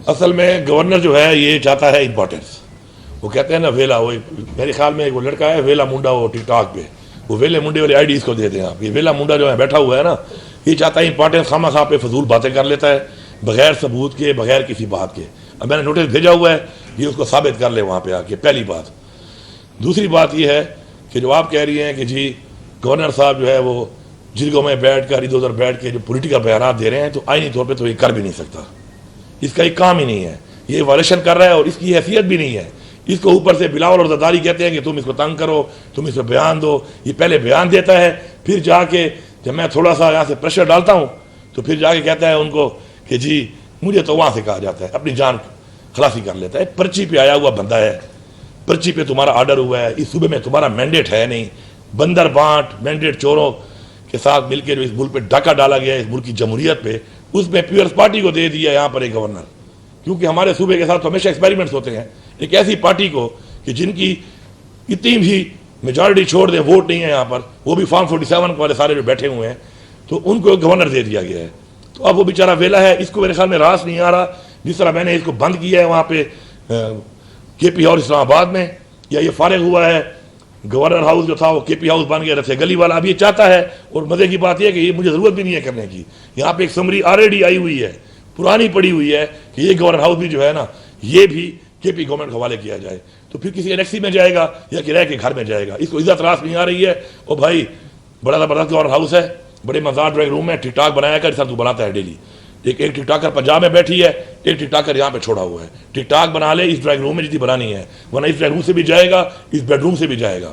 असल में गवर्नर जो है ये चाहता है इंपॉर्टेंस। वो कहते हैं ना वेला, वो मेरे ख्याल में एक वो लड़का है वेला मुंडा, वो टिकटॉक पे वो वेले मुंडे वाली आईडी इसको दे दें आप। ये वेला मुंडा जो है बैठा हुआ है ना, ये चाहता है इंपॉर्टेंस, खामा खा पे फजूल बातें कर लेता है बगैर सबूत के, बगैर किसी बात के। अब मैंने नोटिस भेजा हुआ है, ये उसको साबित कर ले वहाँ पे आके, पहली बात। दूसरी बात ये है कि जो आप कह रही हैं कि जी गवर्नर साहब जो है वो जिरगों में बैठ कर इधर उधर बैठ के जो पॉलिटिकल बयान दे रहे हैं, तो आईनी तौर पर तो ये कर भी नहीं सकता, इसका एक काम ही नहीं है, ये वायलेशन कर रहा है और इसकी हैसियत भी नहीं है। इसको ऊपर से बिलावल और जरदारी कहते हैं कि तुम इसको तंग करो, तुम इसको बयान दो। ये पहले बयान देता है, फिर जाके जब मैं थोड़ा सा यहाँ से प्रेशर डालता हूँ तो फिर जाके कहता है उनको कि जी मुझे तो वहाँ से कहा जाता है, अपनी जान खलासी कर लेता है। पर्ची पे आया हुआ बंदा है, पर्ची पे तुम्हारा ऑर्डर हुआ है, इस सूबे में तुम्हारा मैंडेट है नहीं। बंदर बांट मैंडेट चोरों के साथ मिलकर जो इस मुल्क पे डाका डाला गया, इस मुल्क की जमहूरियत पे, उसमें पीपल्स पार्टी को दे दिया यहाँ पर एक गवर्नर। क्योंकि हमारे सूबे के साथ तो हमेशा एक्सपेरिमेंट्स होते हैं, एक ऐसी पार्टी को कि जिनकी इतनी भी मेजॉरिटी छोड़ दे, वोट नहीं है यहाँ पर, वो भी फॉर्म 47 वाले सारे जो बैठे हुए हैं, तो उनको गवर्नर दे दिया गया है। तो अब वो बेचारा वेला है, इसको मेरे ख्याल में रास नहीं आ रहा। जिस तरह मैंने इसको बंद किया है वहाँ पे केपी हाउस इस्लामाबाद में, या ये फारिग हुआ है गवर्नर हाउस जो था वो केपी हाउस बन गया रथे गली वाला, अब ये चाहता है। और मजे की बात यह कि ये मुझे जरूरत भी नहीं है करने की, यहाँ पे एक समरी ऑलरेडी आई हुई है, पुरानी पड़ी हुई है कि ये गवर्नर हाउस भी जो है ना, ये भी केपी गवर्नमेंट के हवाले किया जाए। तो फिर किसी एनेक्सी में जाएगा या किराए के घर में जाएगा, इसको इज्जत रास नहीं आ रही है। और भाई बड़ा ज़बरदस्त गवर्नर हाउस है, बड़े मज़ेदार ड्राइंग रूम है, टिकटॉक बनाया कर सर तू बनाता है डेली। एक टिकटॉकर पंजाब में बैठी है, एक टिकटॉकर यहाँ पे छोड़ा हुआ है। टिकटॉक बना ले इस ड्राइंग रूम में जितनी बनानी है, वरना इस ड्राइंग रूम से भी जाएगा, इस बेडरूम से भी जाएगा।